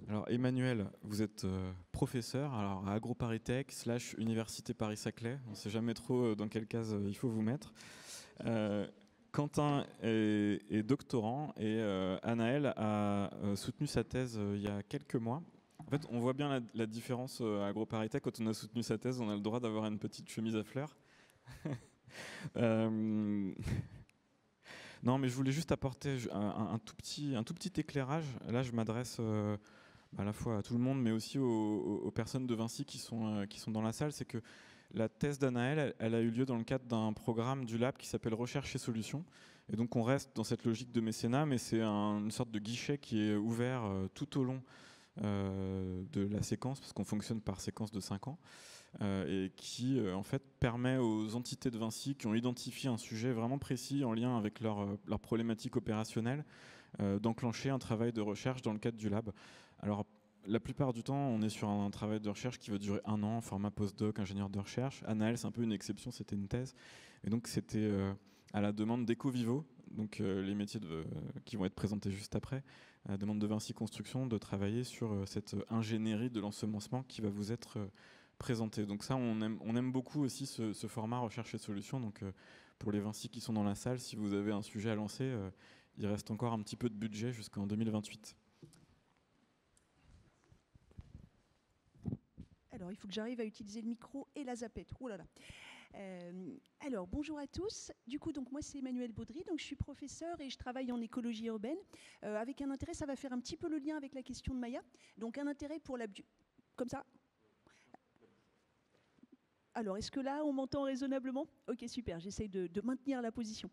Alors Emmanuel, vous êtes professeur alors, à AgroParisTech / Université Paris-Saclay. On ne sait jamais trop dans quelle case il faut vous mettre. Quentin est doctorant et Anaël a soutenu sa thèse il y a quelques mois. En fait, on voit bien la différence à AgroParisTech. Quand on a soutenu sa thèse, on a le droit d'avoir une petite chemise à fleurs. Non, mais je voulais juste apporter un tout petit éclairage. Là, je m'adresse à la fois à tout le monde, mais aussi aux personnes de Vinci qui sont dans la salle. C'est que la thèse d'Anaël, elle a eu lieu dans le cadre d'un programme du Lab qui s'appelle Recherche et Solutions. Et donc, on reste dans cette logique de mécénat, mais c'est une sorte de guichet qui est ouvert tout au long de la séquence, parce qu'on fonctionne par séquence de 5 ans, et qui en fait permet aux entités de Vinci qui ont identifié un sujet vraiment précis en lien avec leur problématique opérationnelle d'enclencher un travail de recherche dans le cadre du lab. Alors la plupart du temps, on est sur un travail de recherche qui va durer 1 an, format postdoc, ingénieur de recherche. Anaël, c'est un peu une exception, c'était une thèse. Et donc c'était à la demande d'EcoVivo, donc les métiers qui vont être présentés juste après, à la demande de Vinci Construction, de travailler sur cette ingénierie de l'ensemencement qui va vous être présentée. Donc ça, on aime beaucoup aussi ce format recherche et solutions. Donc pour les Vinci qui sont dans la salle, si vous avez un sujet à lancer, il reste encore un petit peu de budget jusqu'en 2028. Alors, il faut que j'arrive à utiliser le micro et la zapette. Oh là là. Alors, bonjour à tous. Du coup, donc moi, c'est Emmanuel Baudry. Donc, je suis professeur et je travaille en écologie urbaine. Avec un intérêt, ça va faire un petit peu le lien avec la question de Maya. Donc, un intérêt pour la... Comme ça. Alors, est-ce que là, on m'entend raisonnablement? Ok, super, j'essaye de maintenir la position.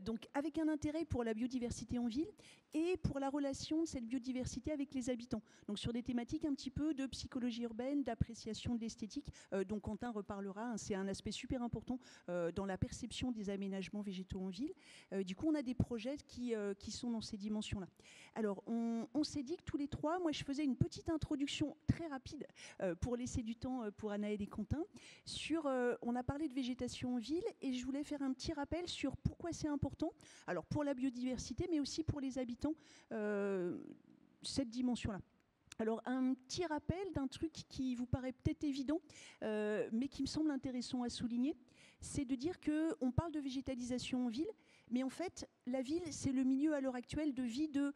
Donc, avec un intérêt pour la biodiversité en ville et pour la relation de cette biodiversité avec les habitants. Donc, sur des thématiques un petit peu de psychologie urbaine, d'appréciation de l'esthétique, dont Quentin reparlera. Hein, c'est un aspect super important dans la perception des aménagements végétaux en ville. Du coup, on a des projets qui sont dans ces dimensions-là. Alors, on s'est dit que tous les trois, moi, je faisais une petite introduction très rapide pour laisser du temps pour Anaël et Quentin. On a parlé de végétation en ville et je voulais faire un petit rappel sur pourquoi c'est important, alors pour la biodiversité mais aussi pour les habitants, cette dimension-là. Alors un petit rappel d'un truc qui vous paraît peut-être évident mais qui me semble intéressant à souligner, c'est de dire qu'on parle de végétalisation en ville, mais en fait la ville c'est le milieu à l'heure actuelle de vie de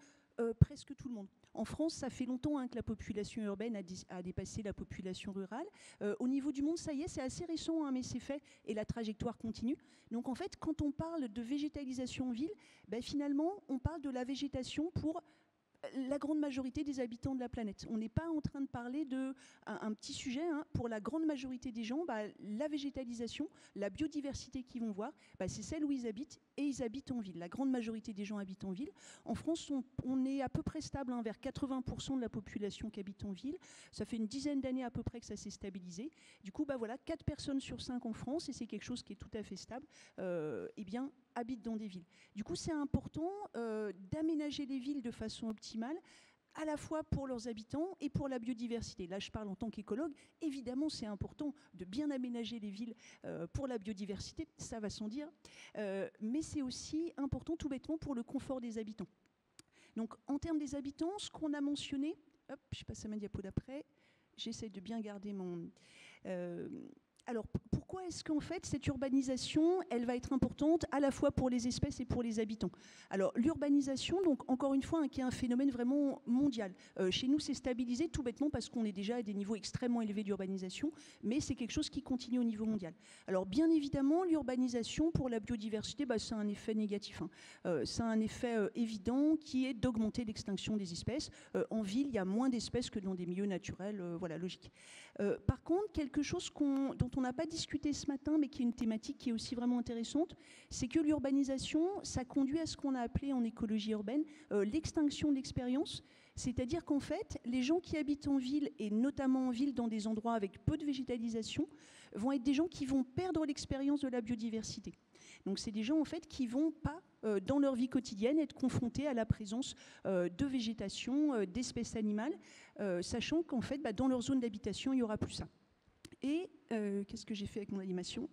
presque tout le monde. En France, ça fait longtemps que la population urbaine a dépassé la population rurale. Au niveau du monde, ça y est, c'est assez récent, hein, mais c'est fait et la trajectoire continue. Donc en fait, quand on parle de végétalisation en ville, ben, finalement, on parle de la végétation pour la grande majorité des habitants de la planète. On n'est pas en train de parler d'un petit sujet. Hein. Pour la grande majorité des gens, bah, la végétalisation, la biodiversité qu'ils vont voir, bah, c'est celle où ils habitent et ils habitent en ville. La grande majorité des gens habitent en ville. En France, on est à peu près stable, hein, vers 80% de la population qui habite en ville. Ça fait une dizaine d'années à peu près que ça s'est stabilisé. Du coup, bah, voilà, 4 personnes sur 5 en France, et c'est quelque chose qui est tout à fait stable, eh bien, habitent dans des villes. Du coup, c'est important d'aménager les villes de façon optimale, à la fois pour leurs habitants et pour la biodiversité. Là, je parle en tant qu'écologue. Évidemment, c'est important de bien aménager les villes pour la biodiversité, ça va sans dire. Mais c'est aussi important, tout bêtement, pour le confort des habitants. Donc, en termes des habitants, ce qu'on a mentionné... Hop, je passe à ma diapo d'après. J'essaie de bien garder mon... Alors, pourquoi est-ce qu'en fait, cette urbanisation, elle va être importante à la fois pour les espèces et pour les habitants? Alors, l'urbanisation, donc, encore une fois, hein, qui est un phénomène vraiment mondial. Chez nous, c'est stabilisé tout bêtement parce qu'on est déjà à des niveaux extrêmement élevés d'urbanisation, mais c'est quelque chose qui continue au niveau mondial. Alors, bien évidemment, l'urbanisation, pour la biodiversité, bah, ça a un effet négatif. Hein. Ça a un effet évident qui est d'augmenter l'extinction des espèces. En ville, il y a moins d'espèces que dans des milieux naturels, voilà, logique. Par contre, quelque chose dont on n'a pas discuté ce matin, mais qui est une thématique qui est aussi vraiment intéressante, c'est que l'urbanisation, ça conduit à ce qu'on a appelé en écologie urbaine l'extinction de l'expérience. C'est-à-dire qu'en fait, les gens qui habitent en ville, et notamment en ville dans des endroits avec peu de végétalisation, vont être des gens qui vont perdre l'expérience de la biodiversité. Donc c'est des gens en fait qui ne vont pas, dans leur vie quotidienne, être confrontés à la présence de végétation, d'espèces animales, sachant qu'en fait, bah, dans leur zone d'habitation, il n'y aura plus ça. Et qu'est-ce que j'ai fait avec mon animation?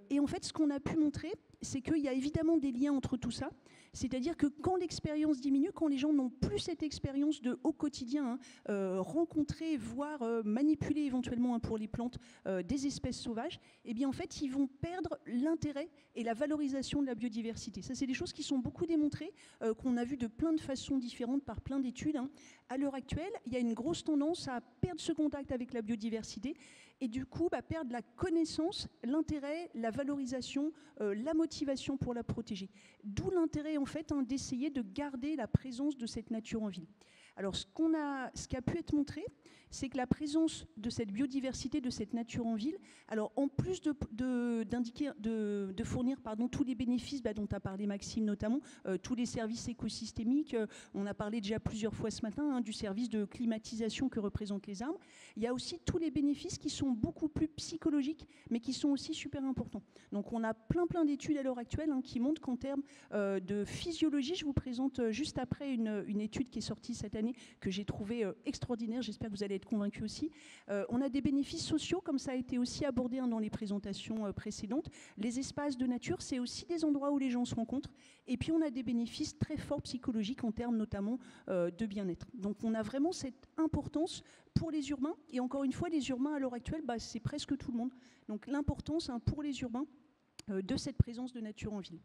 Et en fait, ce qu'on a pu montrer, c'est qu'il y a évidemment des liens entre tout ça, C'est-à-dire que quand l'expérience diminue, quand les gens n'ont plus cette expérience au quotidien, rencontrer, voir, manipuler éventuellement pour les plantes des espèces sauvages, eh bien en fait ils vont perdre l'intérêt et la valorisation de la biodiversité. Ça, c'est des choses qui sont beaucoup démontrées, qu'on a vu de plein de façons différentes par plein d'études. À l'heure actuelle, il y a une grosse tendance à perdre ce contact avec la biodiversité et du coup perdre la connaissance, l'intérêt, la valorisation, la motivation pour la protéger. D'où l'intérêt en fait d'essayer de garder la présence de cette nature en ville. Alors ce qui a pu être montré, c'est que la présence de cette biodiversité, de cette nature en ville, alors en plus de fournir tous les bénéfices dont a parlé Maxime notamment, tous les services écosystémiques, on a parlé déjà plusieurs fois ce matin du service de climatisation que représentent les arbres, il y a aussi tous les bénéfices qui sont beaucoup plus psychologiques, mais qui sont aussi super importants. Donc on a plein d'études à l'heure actuelle qui montrent qu'en termes de physiologie, je vous présente juste après une étude qui est sortie cette année, que j'ai trouvée extraordinaire, j'espère que vous allez être convaincus aussi. On a des bénéfices sociaux, comme ça a été aussi abordé dans les présentations précédentes. Les espaces de nature, c'est aussi des endroits où les gens se rencontrent. Et puis on a des bénéfices très forts psychologiques en termes notamment de bien-être. Donc on a vraiment cette importance pour les urbains. Et encore une fois, les urbains à l'heure actuelle, c'est presque tout le monde. Donc l'importance pour les urbains de cette présence de nature en ville.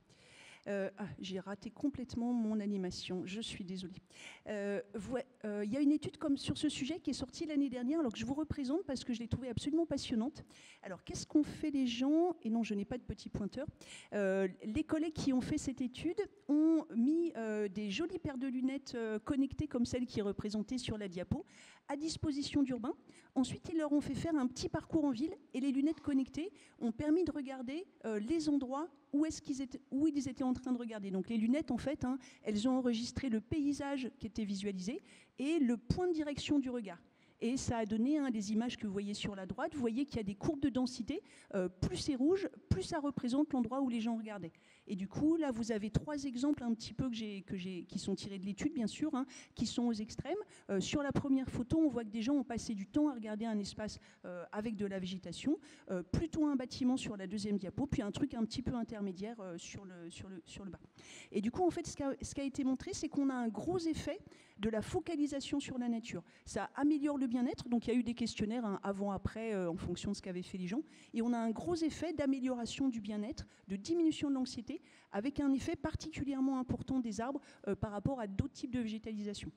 J'ai raté complètement mon animation, je suis désolée. Il y a une étude sur ce sujet qui est sortie l'année dernière, alors que je vous représente parce que je l'ai trouvée absolument passionnante. Alors, qu'est-ce qu'ont fait les gens? Et non, je n'ai pas de petit pointeur. Les collègues qui ont fait cette étude ont mis des jolies paires de lunettes connectées comme celles qui est représentée sur la diapo à disposition d'urbains. Ensuite, ils leur ont fait faire un petit parcours en ville et les lunettes connectées ont permis de regarder les endroits où ils étaient en train de regarder. Donc les lunettes, en fait, elles ont enregistré le paysage qui était visualisé et le point de direction du regard. Et ça a donné les images que vous voyez sur la droite. Vous voyez qu'il y a des courbes de densité. Plus c'est rouge, plus ça représente l'endroit où les gens regardaient. Et du coup, là, vous avez 3 exemples un petit peu qui sont tirés de l'étude, bien sûr, qui sont aux extrêmes. Sur la première photo, on voit que des gens ont passé du temps à regarder un espace avec de la végétation, plutôt un bâtiment sur la deuxième diapo, puis un truc un petit peu intermédiaire sur le bas. Et du coup, en fait, ce qui a été montré, c'est qu'on a un gros effet de la focalisation sur la nature. Ça améliore le bien-être, donc il y a eu des questionnaires avant-après en fonction de ce qu'avaient fait les gens, et on a un gros effet d'amélioration du bien-être, de diminution de l'anxiété, avec un effet particulièrement important des arbres par rapport à d'autres types de végétalisation.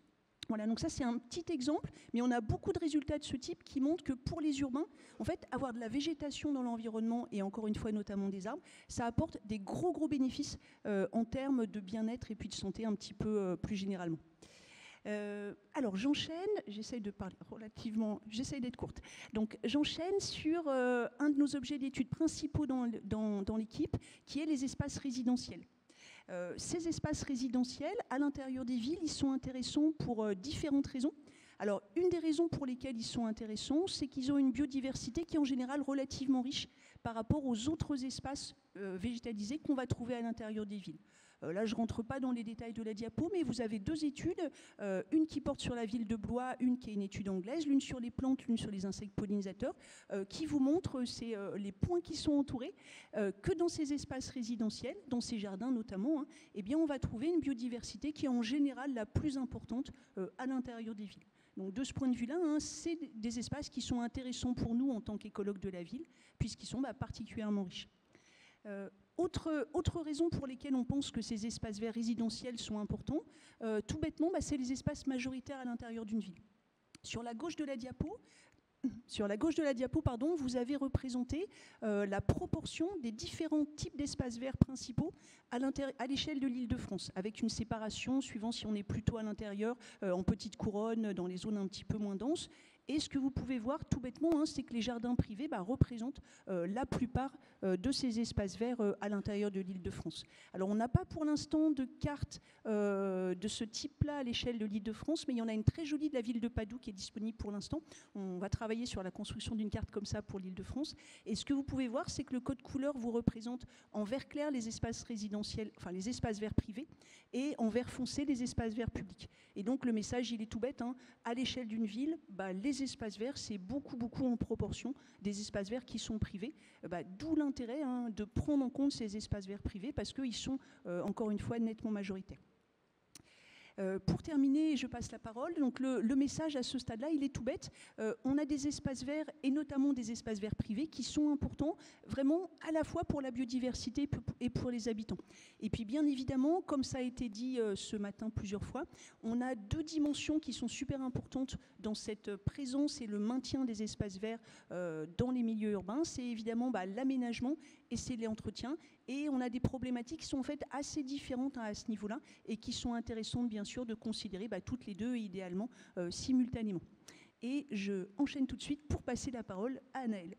Voilà, donc ça c'est un petit exemple, mais on a beaucoup de résultats de ce type qui montrent que pour les urbains, en fait, avoir de la végétation dans l'environnement, et encore une fois notamment des arbres, ça apporte des gros bénéfices en termes de bien-être et puis de santé un petit peu plus généralement. Alors j'enchaîne, j'essaye d'être courte. Donc j'enchaîne sur un de nos objets d'étude principaux dans l'équipe, qui est les espaces résidentiels. Ces espaces résidentiels, à l'intérieur des villes, ils sont intéressants pour différentes raisons. Alors, une des raisons pour lesquelles ils sont intéressants, c'est qu'ils ont une biodiversité qui est en général relativement riche par rapport aux autres espaces végétalisés qu'on va trouver à l'intérieur des villes. Là, je ne rentre pas dans les détails de la diapo, mais vous avez 2 études, une qui porte sur la ville de Blois, une qui est une étude anglaise, l'une sur les plantes, l'une sur les insectes pollinisateurs, qui vous montrent les points qui sont entourés, que dans ces espaces résidentiels, dans ces jardins notamment, eh bien, on va trouver une biodiversité qui est en général la plus importante à l'intérieur des villes. Donc de ce point de vue-là, c'est des espaces qui sont intéressants pour nous en tant qu'écologues de la ville, puisqu'ils sont particulièrement riches. Autre raison pour lesquelles on pense que ces espaces verts résidentiels sont importants, tout bêtement, c'est les espaces majoritaires à l'intérieur d'une ville. Sur la gauche de la diapo, vous avez représenté la proportion des différents types d'espaces verts principaux à l'échelle de l'Île-de-France, avec une séparation suivant si on est plutôt à l'intérieur, en petite couronne, dans les zones un petit peu moins denses. Et ce que vous pouvez voir tout bêtement, c'est que les jardins privés représentent la plupart de ces espaces verts à l'intérieur de l'Île-de-France. Alors on n'a pas pour l'instant de carte de ce type-là à l'échelle de l'Île-de-France, mais il y en a une très jolie de la ville de Padoue qui est disponible pour l'instant. On va travailler sur la construction d'une carte comme ça pour l'Île-de-France. Et ce que vous pouvez voir, c'est que le code couleur vous représente en vert clair les espaces résidentiels, enfin les espaces verts privés, et en vert foncé les espaces verts publics. Et donc le message, il est tout bête, à l'échelle d'une ville, les les espaces verts, c'est beaucoup en proportion des espaces verts qui sont privés. D'où l'intérêt de prendre en compte ces espaces verts privés parce qu'ils sont, encore une fois, nettement majoritaires. Pour terminer, je passe la parole. Donc le message à ce stade-là, il est tout bête. On a des espaces verts et notamment des espaces verts privés qui sont importants vraiment à la fois pour la biodiversité et pour les habitants. Et puis bien évidemment, comme ça a été dit ce matin plusieurs fois, on a deux dimensions qui sont super importantes dans cette présence et le maintien des espaces verts dans les milieux urbains. C'est évidemment l'aménagement et c'est l'entretien. Et on a des problématiques qui sont en fait assez différentes à ce niveau-là et qui sont intéressantes bien sûr de considérer toutes les deux idéalement simultanément. Et je enchaîne tout de suite pour passer la parole à Anaëlle.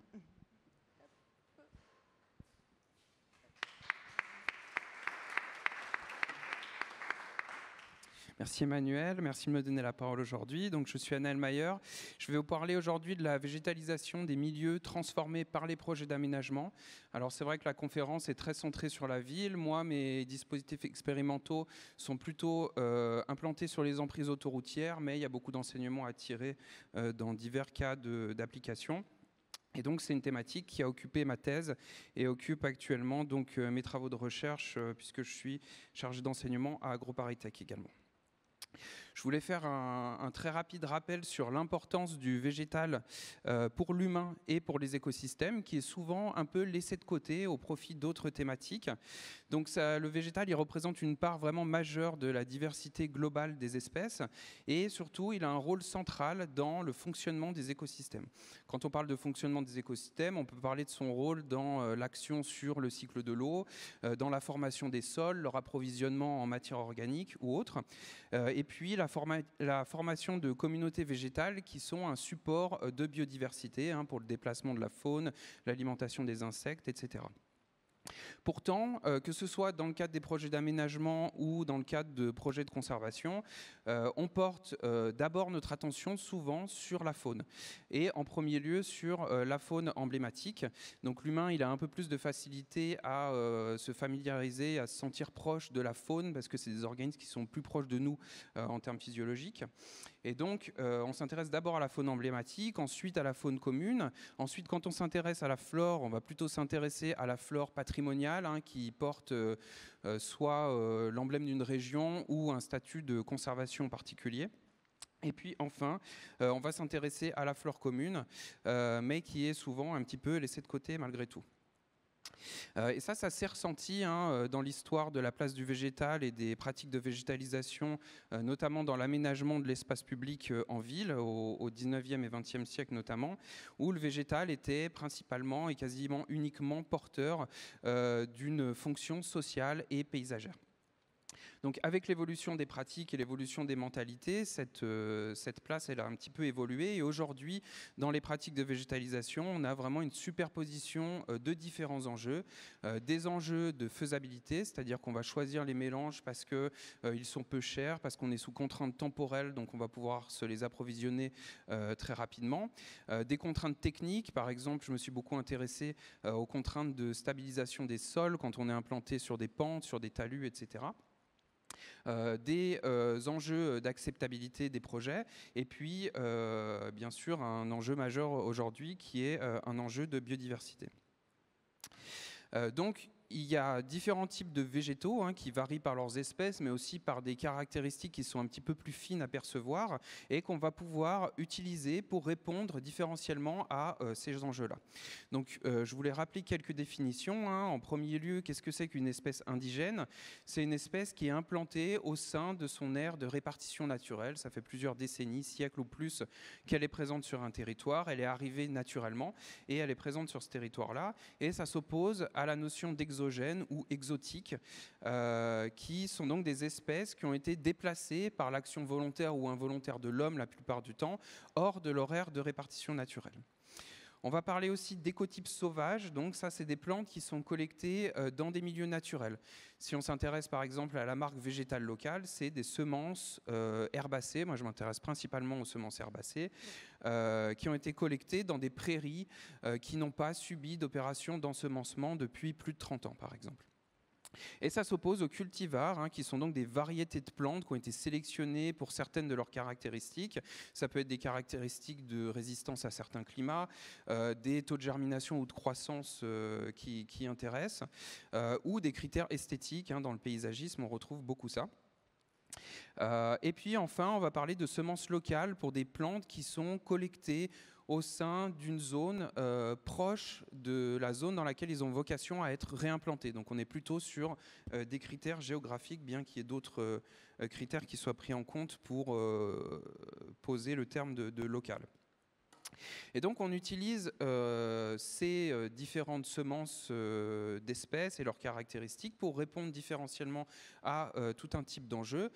Merci Emmanuel, merci de me donner la parole aujourd'hui. Donc, je suis Anaëlle Mayer. Je vais vous parler aujourd'hui de la végétalisation des milieux transformés par les projets d'aménagement. Alors c'est vrai que la conférence est très centrée sur la ville. Moi, mes dispositifs expérimentaux sont plutôt implantés sur les emprises autoroutières, mais il y a beaucoup d'enseignements à tirer dans divers cas d'application. Et donc c'est une thématique qui a occupé ma thèse et occupe actuellement donc mes travaux de recherche puisque je suis chargé d'enseignement à AgroParisTech également. Je voulais faire un très rapide rappel sur l'importance du végétal pour l'humain et pour les écosystèmes, qui est souvent un peu laissé de côté au profit d'autres thématiques. Donc le végétal, il représente une part vraiment majeure de la diversité globale des espèces et surtout, il a un rôle central dans le fonctionnement des écosystèmes. Quand on parle de fonctionnement des écosystèmes, on peut parler de son rôle dans l'action sur le cycle de l'eau, dans la formation des sols, leur approvisionnement en matière organique ou autre, et puis la formation de communautés végétales qui sont un support de biodiversité pour le déplacement de la faune, l'alimentation des insectes, etc. Pourtant, que ce soit dans le cadre des projets d'aménagement ou dans le cadre de projets de conservation, on porte d'abord notre attention souvent sur la faune et en premier lieu sur la faune emblématique. Donc l'humain, il a un peu plus de facilité à se familiariser, à se sentir proche de la faune parce que c'est des organismes qui sont plus proches de nous en termes physiologiques. Et donc, on s'intéresse d'abord à la faune emblématique, ensuite à la faune commune. Ensuite, quand on s'intéresse à la flore, on va plutôt s'intéresser à la flore patrimoniale qui porte soit l'emblème d'une région ou un statut de conservation particulier. Et puis enfin, on va s'intéresser à la flore commune, mais qui est souvent un petit peu laissée de côté malgré tout. Et ça s'est ressenti dans l'histoire de la place du végétal et des pratiques de végétalisation, notamment dans l'aménagement de l'espace public en ville, au 19e et 20e siècle notamment, où le végétal était principalement et quasiment uniquement porteur d'une fonction sociale et paysagère. Donc avec l'évolution des pratiques et l'évolution des mentalités, cette place elle a un petit peu évolué et aujourd'hui dans les pratiques de végétalisation on a vraiment une superposition de différents enjeux, des enjeux de faisabilité, c'est-à-dire qu'on va choisir les mélanges parce qu'ils sont peu chers, parce qu'on est sous contraintes temporelles, donc on va pouvoir se les approvisionner très rapidement, des contraintes techniques, par exemple je me suis beaucoup intéressé aux contraintes de stabilisation des sols quand on est implanté sur des pentes, sur des talus, etc. Des enjeux d'acceptabilité des projets et puis bien sûr un enjeu majeur aujourd'hui qui est un enjeu de biodiversité. Donc il y a différents types de végétaux qui varient par leurs espèces, mais aussi par des caractéristiques qui sont un petit peu plus fines à percevoir et qu'on va pouvoir utiliser pour répondre différentiellement à ces enjeux-là. Donc, je voulais rappeler quelques définitions. En premier lieu, qu'est-ce que c'est qu'une espèce indigène? C'est une espèce qui est implantée au sein de son aire de répartition naturelle. Ça fait plusieurs décennies, siècles ou plus qu'elle est présente sur un territoire. Elle est arrivée naturellement et elle est présente sur ce territoire-là. Et ça s'oppose à la notion d'exogène ou exotiques, qui sont donc des espèces qui ont été déplacées par l'action volontaire ou involontaire de l'homme la plupart du temps, hors de leur aire de répartition naturelle. On va parler aussi d'écotypes sauvages, donc ça c'est des plantes qui sont collectées dans des milieux naturels. Si on s'intéresse par exemple à la marque végétale locale, c'est des semences herbacées, moi je m'intéresse principalement aux semences herbacées, qui ont été collectées dans des prairies qui n'ont pas subi d'opération d'ensemencement depuis plus de 30 ans par exemple. Et ça s'oppose aux cultivars, hein, qui sont donc des variétés de plantes qui ont été sélectionnées pour certaines de leurs caractéristiques. Ça peut être des caractéristiques de résistance à certains climats, des taux de germination ou de croissance qui intéressent, ou des critères esthétiques. Hein, dans le paysagisme, on retrouve beaucoup ça. Et puis enfin, on va parler de semences locales pour des plantes qui sont collectées au sein d'une zone proche de la zone dans laquelle ils ont vocation à être réimplantés. Donc on est plutôt sur des critères géographiques, bien qu'il y ait d'autres critères qui soient pris en compte pour poser le terme de local. Et donc on utilise ces différentes semences d'espèces et leurs caractéristiques pour répondre différentiellement à tout un type d'enjeux.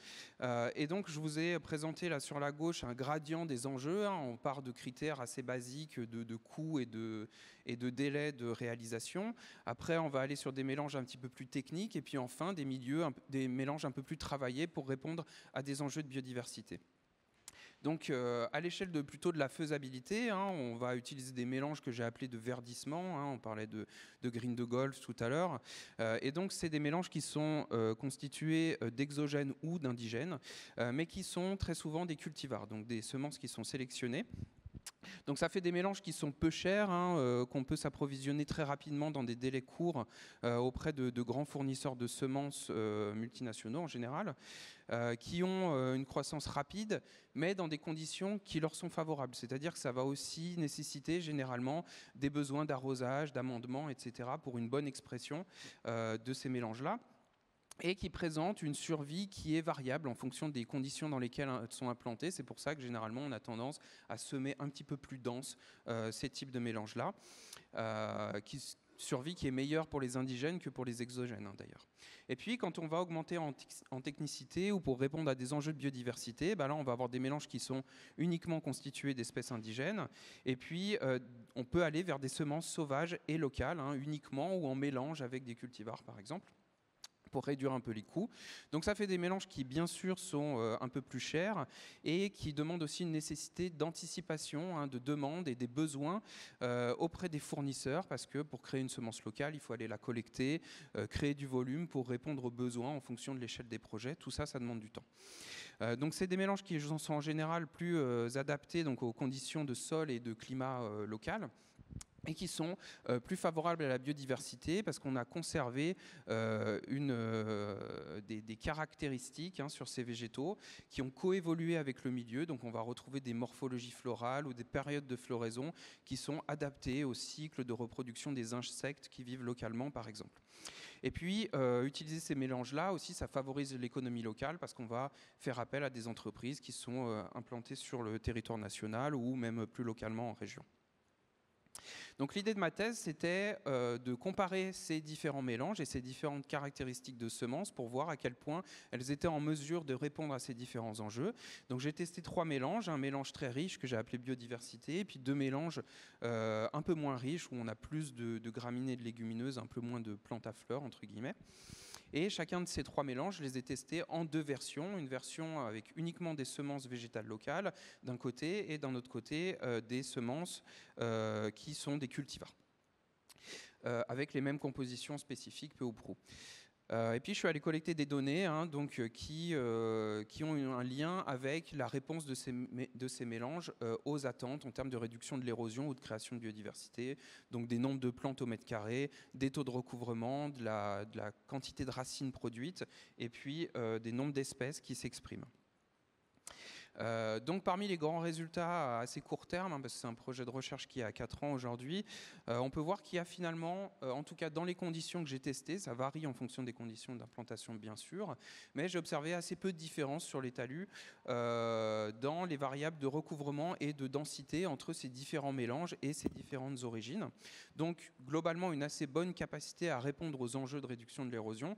Et donc je vous ai présenté là sur la gauche un gradient des enjeux. Hein. On part de critères assez basiques de coûts et de délais de réalisation. Après on va aller sur des mélanges un petit peu plus techniques et puis enfin des mélanges un peu plus travaillés pour répondre à des enjeux de biodiversité. Donc à l'échelle plutôt de la faisabilité, hein, on va utiliser des mélanges que j'ai appelés de verdissement, hein, on parlait de green de golf tout à l'heure, et donc c'est des mélanges qui sont constitués d'exogènes ou d'indigènes, mais qui sont très souvent des cultivars, donc des semences qui sont sélectionnées. Donc ça fait des mélanges qui sont peu chers, hein, qu'on peut s'approvisionner très rapidement dans des délais courts auprès de grands fournisseurs de semences multinationaux en général, qui ont une croissance rapide, mais dans des conditions qui leur sont favorables. C'est-à-dire que ça va aussi nécessiter généralement des besoins d'arrosage, d'amendement, etc. pour une bonne expression de ces mélanges-là, et qui présentent une survie qui est variable en fonction des conditions dans lesquelles elles sont implantées. C'est pour ça que généralement on a tendance à semer un petit peu plus dense ces types de mélanges-là, survie qui est meilleure pour les indigènes que pour les exogènes, hein, d'ailleurs. Et puis quand on va augmenter en technicité ou pour répondre à des enjeux de biodiversité, là on va avoir des mélanges qui sont uniquement constitués d'espèces indigènes, et puis on peut aller vers des semences sauvages et locales, hein, uniquement ou en mélange avec des cultivars par exemple, pour réduire un peu les coûts. Donc ça fait des mélanges qui bien sûr sont un peu plus chers et qui demandent aussi une nécessité d'anticipation, hein, de demande et des besoins auprès des fournisseurs, parce que pour créer une semence locale, il faut aller la collecter, créer du volume pour répondre aux besoins en fonction de l'échelle des projets. Tout ça, ça demande du temps. Donc c'est des mélanges qui sont en général plus adaptés donc, aux conditions de sol et de climat local, et qui sont plus favorables à la biodiversité parce qu'on a conservé des caractéristiques, hein, sur ces végétaux qui ont coévolué avec le milieu. Donc on va retrouver des morphologies florales ou des périodes de floraison qui sont adaptées au cycle de reproduction des insectes qui vivent localement, par exemple. Et puis, utiliser ces mélanges-là aussi, ça favorise l'économie locale parce qu'on va faire appel à des entreprises qui sont implantées sur le territoire national ou même plus localement en région. Donc l'idée de ma thèse, c'était de comparer ces différents mélanges et ces différentes caractéristiques de semences pour voir à quel point elles étaient en mesure de répondre à ces différents enjeux. Donc j'ai testé 3 mélanges, un mélange très riche que j'ai appelé biodiversité, et puis 2 mélanges un peu moins riches où on a plus de graminées et de légumineuses, un peu moins de plantes à fleurs, entre guillemets. Et chacun de ces 3 mélanges, je les ai testés en 2 versions. Une version avec uniquement des semences végétales locales d'un côté et d'un autre côté des semences qui sont des cultivars, avec les mêmes compositions spécifiques peu ou prou. Et puis je suis allé collecter des données, hein, donc, qui ont un lien avec la réponse de ces mélanges aux attentes en termes de réduction de l'érosion ou de création de biodiversité, donc des nombres de plantes au mètre carré, des taux de recouvrement, de la quantité de racines produites, et puis des nombres d'espèces qui s'expriment. Donc parmi les grands résultats à assez court terme, hein, parce que c'est un projet de recherche qui a 4 ans aujourd'hui, on peut voir qu'il y a finalement, en tout cas dans les conditions que j'ai testées, ça varie en fonction des conditions d'implantation bien sûr, mais j'ai observé assez peu de différences sur les talus dans les variables de recouvrement et de densité entre ces différents mélanges et ces différentes origines. Donc globalement une assez bonne capacité à répondre aux enjeux de réduction de l'érosion.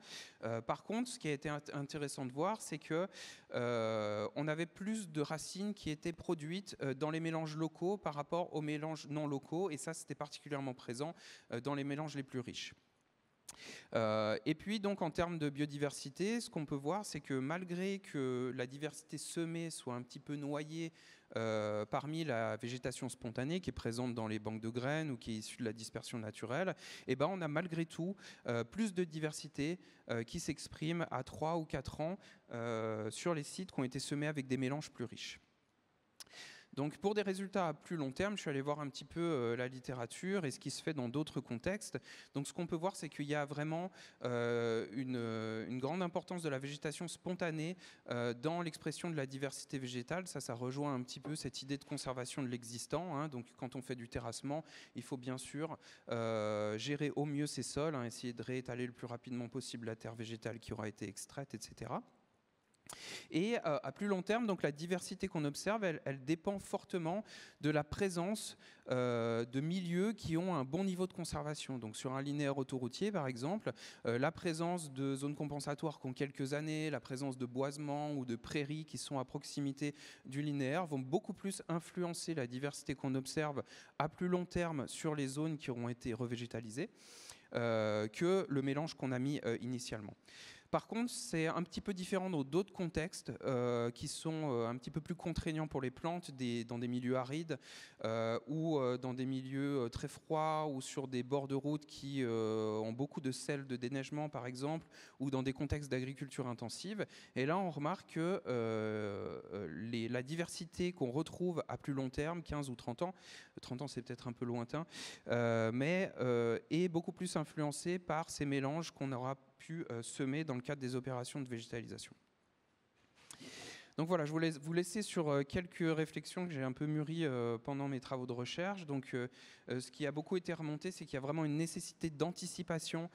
Par contre, ce qui a été intéressant de voir, c'est que on avait plus de racines qui étaient produites dans les mélanges locaux par rapport aux mélanges non locaux, et ça c'était particulièrement présent dans les mélanges les plus riches. Et puis donc en termes de biodiversité, ce qu'on peut voir, c'est que malgré que la diversité semée soit un petit peu noyée parmi la végétation spontanée qui est présente dans les banques de graines ou qui est issue de la dispersion naturelle, eh ben, on a malgré tout plus de diversité qui s'exprime à 3 ou 4 ans sur les sites qui ont été semés avec des mélanges plus riches. Donc pour des résultats à plus long terme, je suis allé voir un petit peu la littérature et ce qui se fait dans d'autres contextes. Donc ce qu'on peut voir, c'est qu'il y a vraiment une grande importance de la végétation spontanée dans l'expression de la diversité végétale. Ça rejoint un petit peu cette idée de conservation de l'existant, hein. Donc quand on fait du terrassement, il faut bien sûr gérer au mieux ses sols, hein, essayer de réétaler le plus rapidement possible la terre végétale qui aura été extraite, etc. Et à plus long terme, donc la diversité qu'on observe, elle dépend fortement de la présence de milieux qui ont un bon niveau de conservation. Donc sur un linéaire autoroutier, par exemple, la présence de zones compensatoires qui ont quelques années, la présence de boisements ou de prairies qui sont à proximité du linéaire vont beaucoup plus influencer la diversité qu'on observe à plus long terme sur les zones qui auront été revégétalisées que le mélange qu'on a mis initialement. Par contre, c'est un petit peu différent dans d'autres contextes qui sont un petit peu plus contraignants pour les plantes, dans des milieux arides ou dans des milieux très froids ou sur des bords de route qui ont beaucoup de sel de déneigement, par exemple, ou dans des contextes d'agriculture intensive. Et là, on remarque que la diversité qu'on retrouve à plus long terme, 15 ou 30 ans, 30 ans c'est peut-être un peu lointain, mais est beaucoup plus influencée par ces mélanges qu'on aura pu semer dans le cadre des opérations de végétalisation. Donc voilà, je voulais vous laisser sur quelques réflexions que j'ai un peu mûries pendant mes travaux de recherche. Donc ce qui a beaucoup été remonté, c'est qu'il y a vraiment une nécessité d'anticipation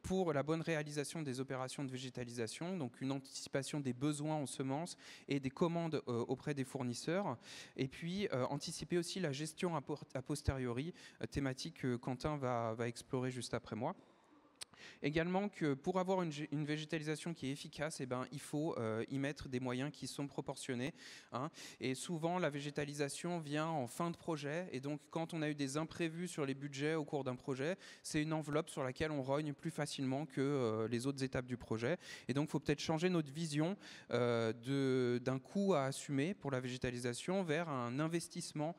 pour la bonne réalisation des opérations de végétalisation, donc une anticipation des besoins en semences et des commandes auprès des fournisseurs, et puis anticiper aussi la gestion a posteriori, thématique que Quentin va explorer juste après moi. Également que pour avoir une végétalisation qui est efficace, eh ben, il faut y mettre des moyens qui sont proportionnés, hein. Et souvent, la végétalisation vient en fin de projet. Et donc, quand on a eu des imprévus sur les budgets au cours d'un projet, c'est une enveloppe sur laquelle on rogne plus facilement que les autres étapes du projet. Et donc, il faut peut-être changer notre vision d'un coût à assumer pour la végétalisation vers un investissement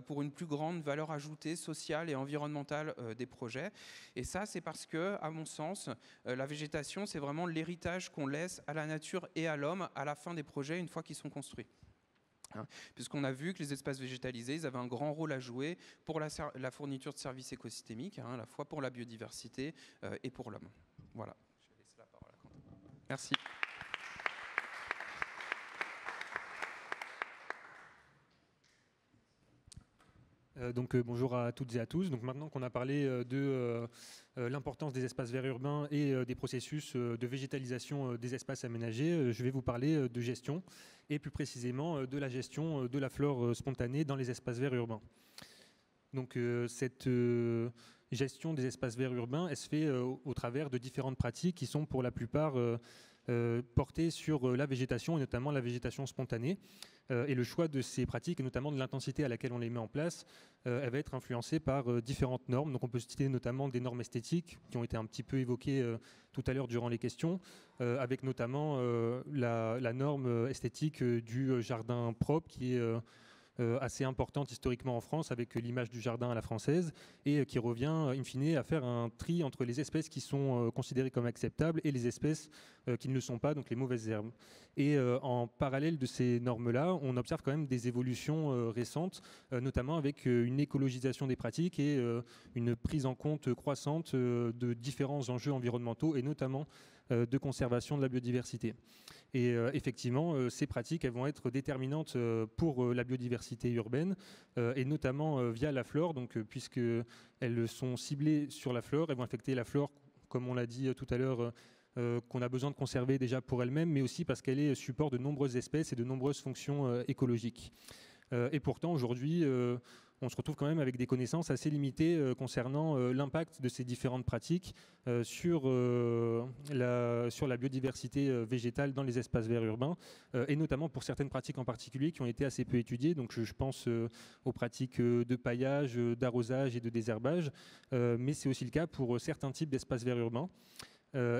pour une plus grande valeur ajoutée sociale et environnementale des projets. Et ça, c'est parce que, à mon sens, la végétation, c'est vraiment l'héritage qu'on laisse à la nature et à l'homme à la fin des projets, une fois qu'ils sont construits. Hein, puisqu'on a vu que les espaces végétalisés, ils avaient un grand rôle à jouer pour la fourniture de services écosystémiques, hein, à la fois pour la biodiversité et pour l'homme. Voilà. Je vais laisser la parole à Quentin. Merci. Bonjour à toutes et à tous. Donc maintenant qu'on a parlé de l'importance des espaces verts urbains et des processus de végétalisation des espaces aménagés, je vais vous parler de gestion et plus précisément de la gestion de la flore spontanée dans les espaces verts urbains. Donc cette gestion des espaces verts urbains, elle se fait au travers de différentes pratiques qui sont pour la plupart portées sur la végétation et notamment la végétation spontanée. Et le choix de ces pratiques et notamment de l'intensité à laquelle on les met en place, elle va être influencée par différentes normes. Donc on peut citer notamment des normes esthétiques qui ont été un petit peu évoquées tout à l'heure durant les questions, avec notamment la norme esthétique du jardin propre qui est assez importante historiquement en France avec l'image du jardin à la française et qui revient in fine à faire un tri entre les espèces qui sont considérées comme acceptables et les espèces qui ne le sont pas, donc les mauvaises herbes. Et en parallèle de ces normes-là, on observe quand même des évolutions récentes, notamment avec une écologisation des pratiques et une prise en compte croissante de différents enjeux environnementaux et notamment de conservation de la biodiversité. Et effectivement, ces pratiques, elles vont être déterminantes pour la biodiversité urbaine et notamment via la flore, donc puisqu'elles sont ciblées sur la flore, elles vont affecter la flore, comme on l'a dit tout à l'heure, qu'on a besoin de conserver déjà pour elle-même, mais aussi parce qu'elle est support de nombreuses espèces et de nombreuses fonctions écologiques. Et pourtant, aujourd'hui, on se retrouve quand même avec des connaissances assez limitées concernant l'impact de ces différentes pratiques sur la biodiversité végétale dans les espaces verts urbains, et notamment pour certaines pratiques en particulier qui ont été assez peu étudiées. Donc je pense aux pratiques de paillage, d'arrosage et de désherbage, mais c'est aussi le cas pour certains types d'espaces verts urbains.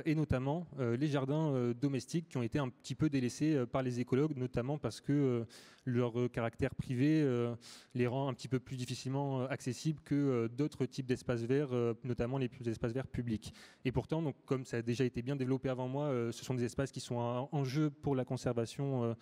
Et notamment les jardins domestiques qui ont été un petit peu délaissés par les écologues, notamment parce que leur caractère privé les rend un petit peu plus difficilement accessibles que d'autres types d'espaces verts, notamment les espaces verts publics. Et pourtant, donc, comme ça a déjà été bien développé avant moi, ce sont des espaces qui sont en jeu pour la conservation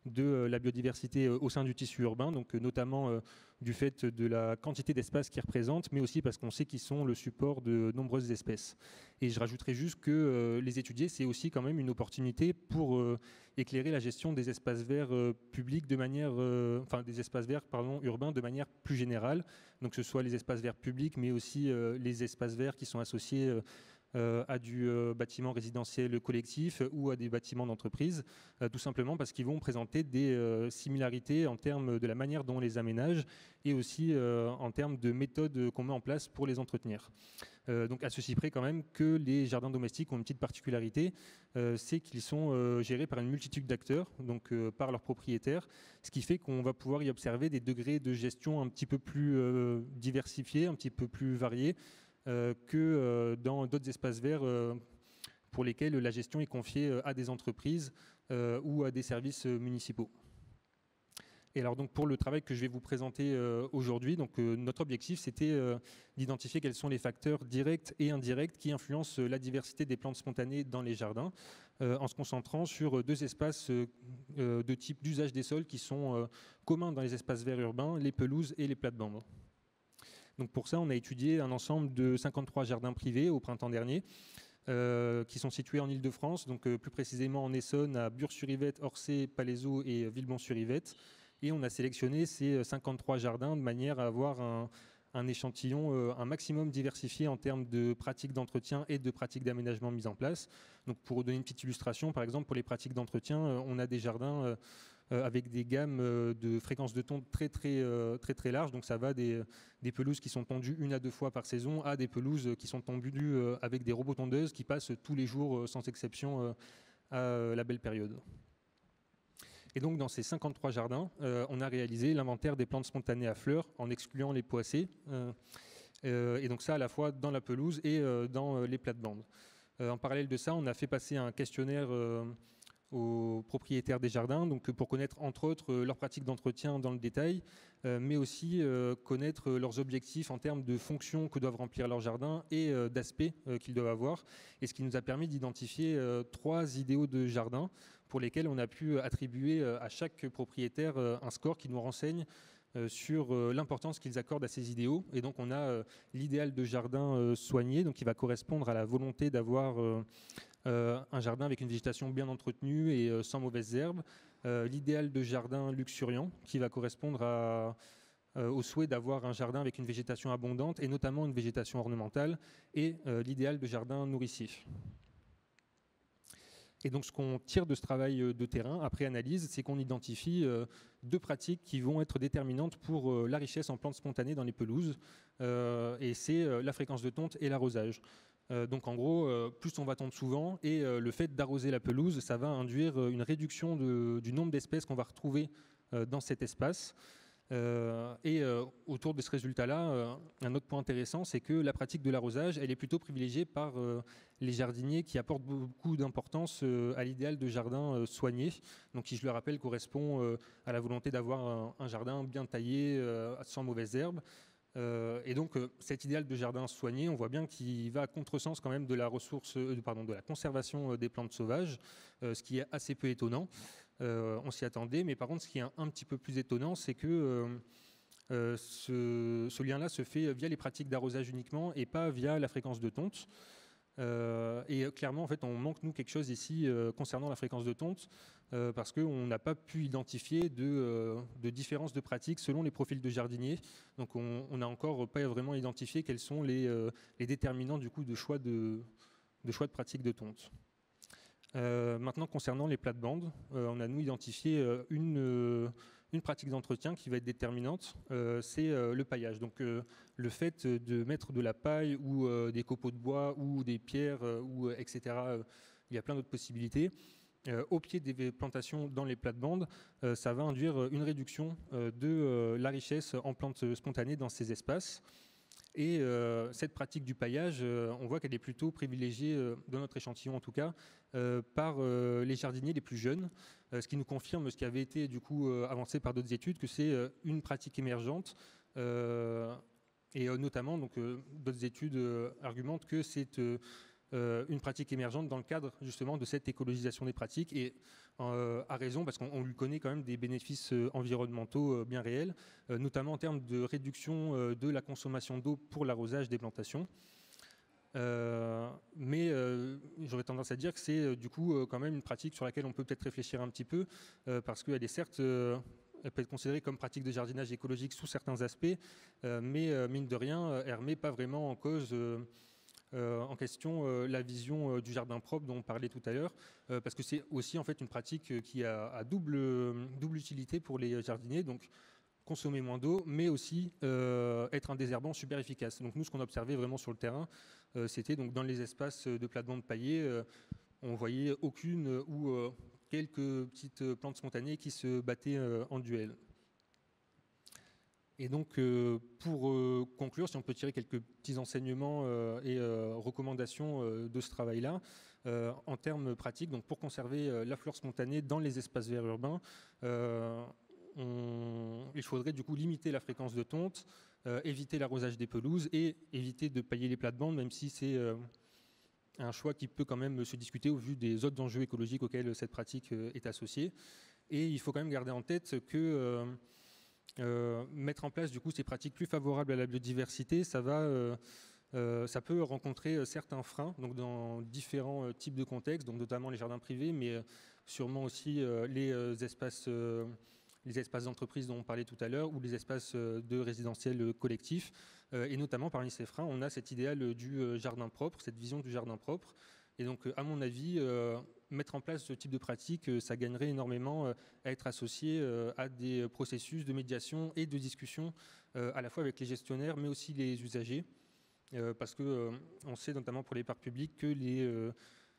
de la biodiversité au sein du tissu urbain, donc notamment du fait de la quantité d'espace qu'ils représentent, mais aussi parce qu'on sait qu'ils sont le support de nombreuses espèces. Et je rajouterais juste que les étudier, c'est aussi quand même une opportunité pour éclairer la gestion des espaces verts publics de manière, des espaces verts urbains de manière plus générale. Donc que ce soit les espaces verts publics, mais aussi les espaces verts qui sont associés à du bâtiment résidentiel collectif ou à des bâtiments d'entreprise, tout simplement parce qu'ils vont présenter des similarités en termes de la manière dont on les aménage et aussi en termes de méthodes qu'on met en place pour les entretenir. Donc à ceci près quand même que les jardins domestiques ont une petite particularité, c'est qu'ils sont gérés par une multitude d'acteurs, donc par leurs propriétaires, ce qui fait qu'on va pouvoir y observer des degrés de gestion un petit peu plus diversifiés, un petit peu plus variés, que dans d'autres espaces verts pour lesquels la gestion est confiée à des entreprises ou à des services municipaux. Et alors donc pour le travail que je vais vous présenter aujourd'hui, notre objectif c'était d'identifier quels sont les facteurs directs et indirects qui influencent la diversité des plantes spontanées dans les jardins, en se concentrant sur deux espaces de type d'usage des sols qui sont communs dans les espaces verts urbains, les pelouses et les plates-bandes. Donc pour ça, on a étudié un ensemble de 53 jardins privés au printemps dernier, qui sont situés en Île-de-France, donc plus précisément en Essonne, à Bure-sur-Yvette, Orsay, Palaiseau et Villebon-sur-Yvette. Et on a sélectionné ces 53 jardins de manière à avoir un échantillon un maximum diversifié en termes de pratiques d'entretien et de pratiques d'aménagement mises en place. Donc pour vous donner une petite illustration, par exemple, pour les pratiques d'entretien, on a des jardins avec des gammes de fréquences de tonte très larges. Donc ça va des pelouses qui sont tondues 1 à 2 fois par saison à des pelouses qui sont tondues avec des robots tondeuses qui passent tous les jours sans exception à la belle période. Et donc dans ces 53 jardins, on a réalisé l'inventaire des plantes spontanées à fleurs en excluant les poacées. Et donc ça à la fois dans la pelouse et dans les plates-bandes. En parallèle de ça, on a fait passer un questionnaire aux propriétaires des jardins, donc pour connaître entre autres leurs pratiques d'entretien dans le détail, mais aussi connaître leurs objectifs en termes de fonctions que doivent remplir leurs jardins et d'aspects qu'ils doivent avoir. Et ce qui nous a permis d'identifier 3 idéaux de jardin pour lesquels on a pu attribuer à chaque propriétaire un score qui nous renseigne sur l'importance qu'ils accordent à ces idéaux. Et donc on a l'idéal de jardin soigné, donc qui va correspondre à la volonté d'avoir un jardin avec une végétation bien entretenue et sans mauvaises herbes. L'idéal de jardin luxuriant, qui va correspondre au souhait d'avoir un jardin avec une végétation abondante et notamment une végétation ornementale, et l'idéal de jardin nourricif. Et donc ce qu'on tire de ce travail de terrain, après analyse, c'est qu'on identifie 2 pratiques qui vont être déterminantes pour la richesse en plantes spontanées dans les pelouses, et c'est la fréquence de tonte et l'arrosage. Donc en gros, plus on va tondre souvent, et le fait d'arroser la pelouse, ça va induire une réduction du nombre d'espèces qu'on va retrouver dans cet espace. Et autour de ce résultat-là, un autre point intéressant, c'est que la pratique de l'arrosage, elle est plutôt privilégiée par les jardiniers qui apportent beaucoup d'importance à l'idéal de jardin soigné, donc qui, je le rappelle, correspond à la volonté d'avoir un jardin bien taillé, sans mauvaises herbes. Et donc cet idéal de jardin soigné, on voit bien qu'il va à contresens quand même de la conservation des plantes sauvages, ce qui est assez peu étonnant. On s'y attendait, mais par contre ce qui est un petit peu plus étonnant, c'est que ce lien-là se fait via les pratiques d'arrosage uniquement et pas via la fréquence de tonte. Et clairement, en fait, on manque nous quelque chose ici concernant la fréquence de tonte, parce qu'on n'a pas pu identifier de différence de pratique selon les profils de jardiniers. Donc on n'a encore pas vraiment identifié quels sont les déterminants du coup de choix de pratique de tonte. Maintenant, concernant les plates-bandes, on a nous identifié une une pratique d'entretien qui va être déterminante, c'est le paillage. Donc le fait de mettre de la paille ou des copeaux de bois ou des pierres, etc. Il y a plein d'autres possibilités. Au pied des plantations dans les plates-bandes, ça va induire une réduction de la richesse en plantes spontanées dans ces espaces. Et cette pratique du paillage, on voit qu'elle est plutôt privilégiée, dans notre échantillon en tout cas, par les jardiniers les plus jeunes, ce qui nous confirme ce qui avait été du coup avancé par d'autres études, que c'est une pratique émergente. Et notamment, d'autres études argumentent que c'est une pratique émergente dans le cadre justement de cette écologisation des pratiques, et a raison, parce qu'on lui connaît quand même des bénéfices environnementaux bien réels, notamment en termes de réduction de la consommation d'eau pour l'arrosage des plantations. Mais j'aurais tendance à dire que c'est du coup quand même une pratique sur laquelle on peut peut-être réfléchir un petit peu, parce qu'elle est certes... elle peut être considérée comme pratique de jardinage écologique sous certains aspects, mais mine de rien, elle ne remet pas vraiment en cause, en question, la vision du jardin propre dont on parlait tout à l'heure, parce que c'est aussi en fait une pratique qui a double utilité pour les jardiniers, donc consommer moins d'eau, mais aussi être un désherbant super efficace. Donc nous, ce qu'on observait vraiment sur le terrain, c'était donc dans les espaces de plates-bandes paillées, on voyait aucune ou quelques petites plantes spontanées qui se battaient en duel. Et donc, pour conclure, si on peut tirer quelques petits enseignements et recommandations de ce travail-là, en termes pratiques, donc pour conserver la flore spontanée dans les espaces verts urbains, il faudrait du coup limiter la fréquence de tonte, éviter l'arrosage des pelouses et éviter de pailler les plates-bandes, même si c'est un choix qui peut quand même se discuter au vu des autres enjeux écologiques auxquels cette pratique est associée. Et il faut quand même garder en tête que mettre en place du coup ces pratiques plus favorables à la biodiversité, ça peut rencontrer certains freins, donc dans différents types de contextes, donc notamment les jardins privés, mais sûrement aussi les espaces d'entreprise dont on parlait tout à l'heure, ou les espaces de résidentiel collectif. Et notamment parmi ces freins, on a cet idéal du jardin propre, cette vision du jardin propre. Et donc, à mon avis, mettre en place ce type de pratique, ça gagnerait énormément à être associé à des processus de médiation et de discussion, à la fois avec les gestionnaires, mais aussi les usagers. Parce qu'on sait, notamment pour les parcs publics, que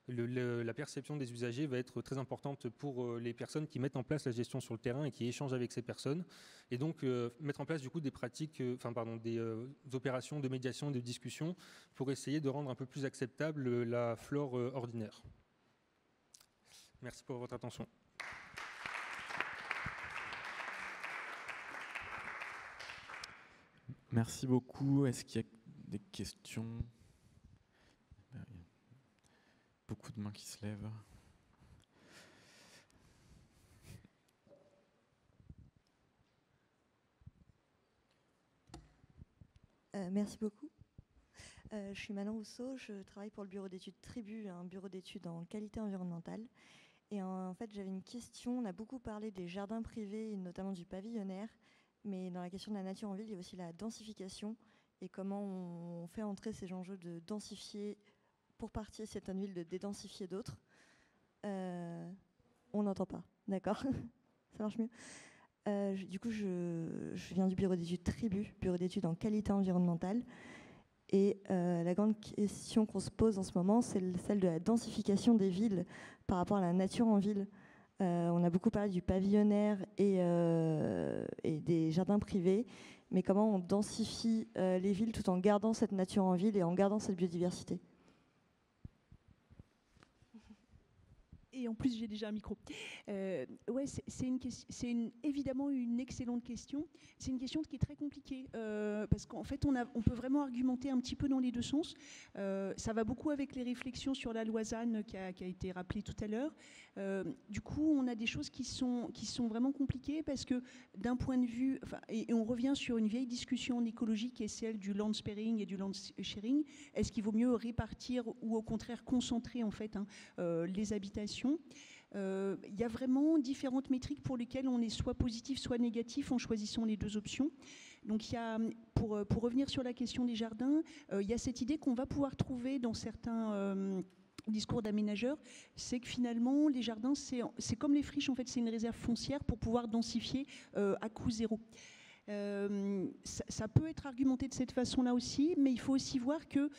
la perception des usagers va être très importante pour les personnes qui mettent en place la gestion sur le terrain et qui échangent avec ces personnes. Et donc, mettre en place du coup des pratiques, des opérations de médiation et de discussion pour essayer de rendre un peu plus acceptable la flore ordinaire. Merci pour votre attention. Merci beaucoup. Est-ce qu'il y a des questions ? Beaucoup de mains qui se lèvent. Merci beaucoup. Je suis Manon Rousseau, je travaille pour le bureau d'études Tribu, un bureau d'études en qualité environnementale. Et en fait, j'avais une question. On a beaucoup parlé des jardins privés, et notamment du pavillonnaire, mais dans la question de la nature en ville, il y a aussi la densification et comment on fait entrer ces enjeux de densifier pour partie certaines villes, de dédensifier d'autres. On n'entend pas, d'accord. Ça marche mieux. Du coup, je viens du bureau d'études Tribu, bureau d'études en qualité environnementale. Et la grande question qu'on se pose en ce moment, c'est celle de la densification des villes par rapport à la nature en ville. On a beaucoup parlé du pavillonnaire et des jardins privés, mais comment on densifie les villes tout en gardant cette nature en ville et en gardant cette biodiversité. Et en plus, j'ai déjà un micro. Ouais, c'est évidemment une excellente question. C'est une question qui est très compliquée parce qu'en fait, on peut vraiment argumenter un petit peu dans les deux sens. Ça va beaucoup avec les réflexions sur la loi ZAN qui a été rappelée tout à l'heure. Du coup, on a des choses qui sont vraiment compliquées parce que d'un point de vue, et on revient sur une vieille discussion en écologie qui est celle du land sparing et du land sharing. Est-ce qu'il vaut mieux répartir ou au contraire concentrer en fait les habitations? Il y a vraiment différentes métriques pour lesquelles on est soit positif, soit négatif en choisissant les deux options. Donc, il y a, pour revenir sur la question des jardins, il y a cette idée qu'on va pouvoir trouver dans certains discours d'aménageurs, c'est que finalement, les jardins, c'est comme les friches, en fait, c'est une réserve foncière pour pouvoir densifier à coût zéro. Ça peut être argumenté de cette façon-là aussi, mais il faut aussi voir que,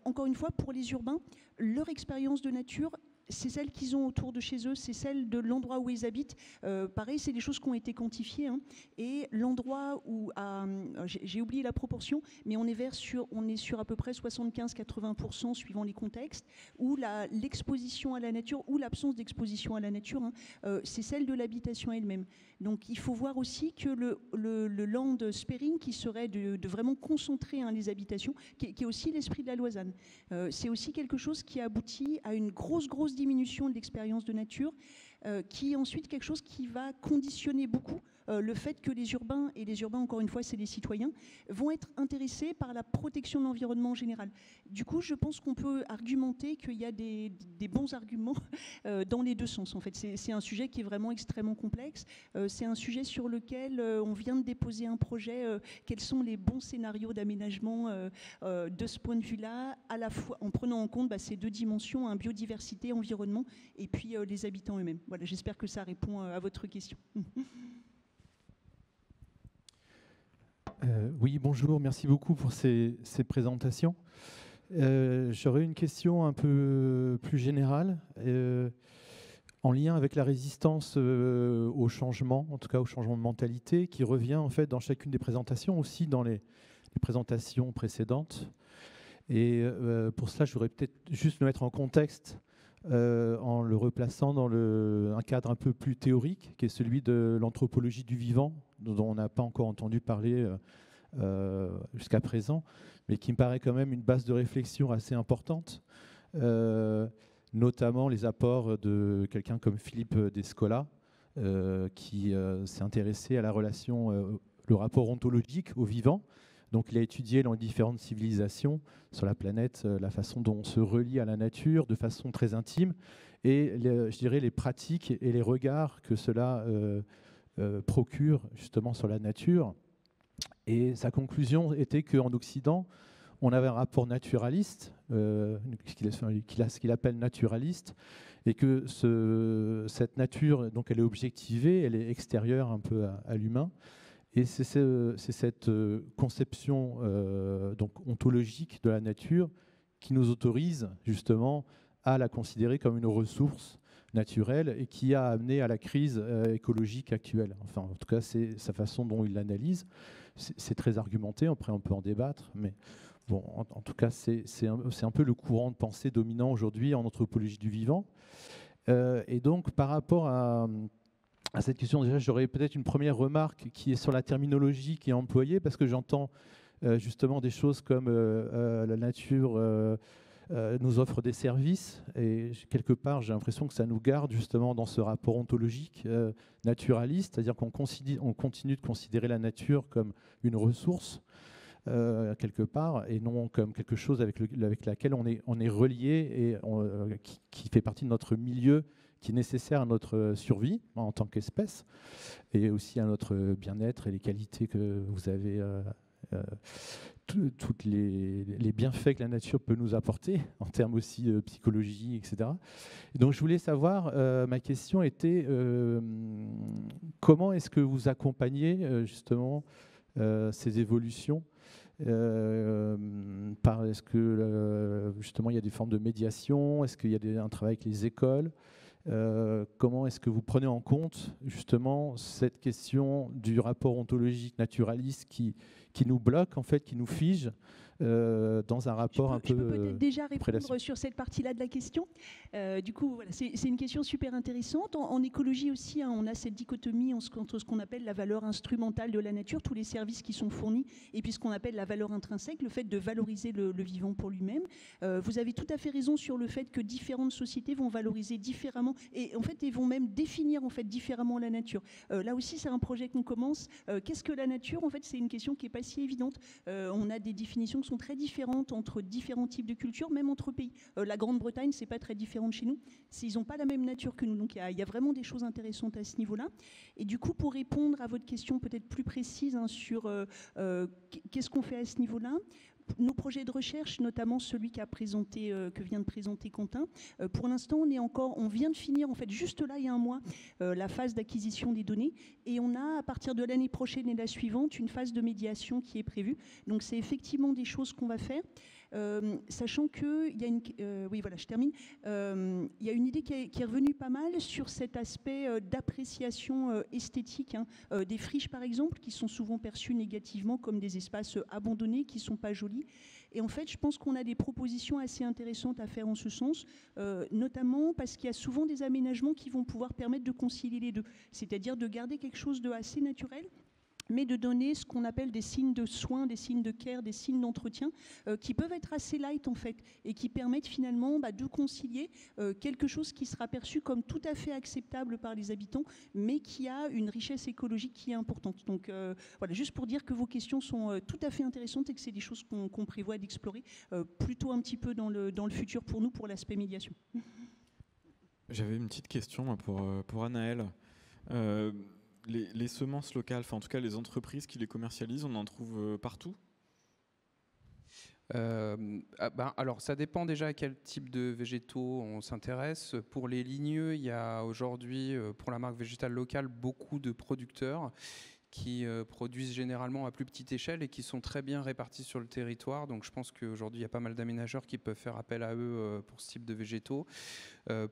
encore une fois, pour les urbains, leur expérience de nature, c'est celle qu'ils ont autour de chez eux, c'est celle de l'endroit où ils habitent. Pareil, c'est des choses qui ont été quantifiées. Hein, et l'endroit où, j'ai oublié la proportion, mais on est sur à peu près 75-80% suivant les contextes, où l'exposition à la nature ou l'absence d'exposition à la nature, hein, c'est celle de l'habitation elle-même. Donc il faut voir aussi que le land sparing, qui serait de vraiment concentrer les habitations, qui est aussi l'esprit de la Loisanne, c'est aussi quelque chose qui aboutit à une grosse diminution de l'expérience de nature, qui est ensuite quelque chose qui va conditionner beaucoup le fait que les urbains, et les urbains encore une fois c'est les citoyens, vont être intéressés par la protection de l'environnement en général. Du coup je pense qu'on peut argumenter qu'il y a des bons arguments dans les deux sens en fait. C'est un sujet qui est vraiment extrêmement complexe, c'est un sujet sur lequel on vient de déposer un projet, quels sont les bons scénarios d'aménagement de ce point de vue-là, à la fois en prenant en compte ces deux dimensions, hein, biodiversité, environnement, et puis les habitants eux-mêmes. Voilà, j'espère que ça répond à votre question. Oui, bonjour, merci beaucoup pour ces présentations. J'aurais une question un peu plus générale, en lien avec la résistance au changement, en tout cas au changement de mentalité, qui revient en fait dans chacune des présentations, aussi dans les présentations précédentes. Et pour cela, je voudrais peut-être juste le mettre en contexte en le replaçant dans un cadre un peu plus théorique, qui est celui de l'anthropologie du vivant, dont on n'a pas encore entendu parler jusqu'à présent, mais qui me paraît quand même une base de réflexion assez importante, notamment les apports de quelqu'un comme Philippe Descola, qui s'est intéressé à la relation, le rapport ontologique au vivant. Donc il a étudié dans les différentes civilisations sur la planète la façon dont on se relie à la nature de façon très intime, et je dirais les pratiques et les regards que cela procure justement sur la nature. Et sa conclusion était qu'en Occident, on avait un rapport naturaliste, qu'il appelle naturaliste, et que cette nature, donc elle est objectivée, elle est extérieure un peu à l'humain. Et c'est cette conception donc ontologique de la nature qui nous autorise justement à la considérer comme une ressource naturelle et qui a amené à la crise écologique actuelle. Enfin, en tout cas, c'est sa façon dont il l'analyse. C'est très argumenté, après on peut en débattre, mais bon, en tout cas, c'est un peu le courant de pensée dominant aujourd'hui en anthropologie du vivant. Et donc, par rapport à cette question, déjà, j'aurais peut-être une première remarque qui est sur la terminologie qui est employée, parce que j'entends justement des choses comme la nature nous offre des services, et quelque part, j'ai l'impression que ça nous garde justement dans ce rapport ontologique naturaliste, c'est-à-dire qu'on continue de considérer la nature comme une ressource, quelque part, et non comme quelque chose avec laquelle on est relié et qui fait partie de notre milieu, qui est nécessaire à notre survie en tant qu'espèce, et aussi à notre bien-être et les qualités que vous avez, tous les bienfaits que la nature peut nous apporter, en termes aussi de psychologie, etc. Et donc je voulais savoir, ma question était, comment est-ce que vous accompagnez justement ces évolutions ? Est-ce que justement il y a des formes de médiation ? Est-ce qu'il y a un travail avec les écoles ? Comment est-ce que vous prenez en compte justement cette question du rapport ontologique naturaliste qui nous bloque, en fait, qui nous fige dans un rapport un peu... Je peux peut-être déjà répondre sur cette partie-là de la question. Du coup, voilà, c'est une question super intéressante. En écologie aussi, on a cette dichotomie entre ce qu'on appelle la valeur instrumentale de la nature, tous les services qui sont fournis, et puis ce qu'on appelle la valeur intrinsèque, le fait de valoriser le vivant pour lui-même. Vous avez tout à fait raison sur le fait que différentes sociétés vont valoriser différemment, et en fait, ils vont même définir en fait différemment la nature. Là aussi, c'est un projet qu'on commence. Qu'est-ce que la nature ? En fait, c'est une question qui n'est pas si évidente. On a des définitions qui sont très différentes entre différents types de cultures, même entre pays. La Grande-Bretagne, c'est pas très différent de chez nous. Ils n'ont pas la même nature que nous. Donc il y a vraiment des choses intéressantes à ce niveau-là. Et du coup, pour répondre à votre question peut-être plus précise sur qu'est-ce qu'on fait à ce niveau-là, nos projets de recherche, notamment celui que vient de présenter Quentin, pour l'instant, on vient de finir, en fait, juste là, il y a un mois, la phase d'acquisition des données, et on a, à partir de l'année prochaine et la suivante, une phase de médiation qui est prévue. Donc, c'est effectivement des choses qu'on va faire. Sachant qu'il y a une... oui, voilà, je termine. Il y a une idée qui est revenue pas mal sur cet aspect d'appréciation esthétique des friches, par exemple, qui sont souvent perçues négativement comme des espaces abandonnés, qui ne sont pas jolis. Et en fait, je pense qu'on a des propositions assez intéressantes à faire en ce sens, notamment parce qu'il y a souvent des aménagements qui vont pouvoir permettre de concilier les deux, c'est-à-dire de garder quelque chose de assez naturel, mais de donner ce qu'on appelle des signes de soins, des signes de care, des signes d'entretien, qui peuvent être assez light en fait, et qui permettent finalement de concilier quelque chose qui sera perçu comme tout à fait acceptable par les habitants, mais qui a une richesse écologique qui est importante. Donc voilà, juste pour dire que vos questions sont tout à fait intéressantes et que c'est des choses qu'on prévoit d'explorer plutôt un petit peu dans le futur pour nous, pour l'aspect médiation. J'avais une petite question pour Anaëlle. Les semences locales, enfin en tout cas les entreprises qui les commercialisent, on en trouve partout ? Alors ça dépend déjà à quel type de végétaux on s'intéresse. Pour les ligneux, il y a aujourd'hui pour la marque végétale locale beaucoup de producteurs qui produisent généralement à plus petite échelle et qui sont très bien répartis sur le territoire. Donc je pense qu'aujourd'hui, il y a pas mal d'aménageurs qui peuvent faire appel à eux pour ce type de végétaux.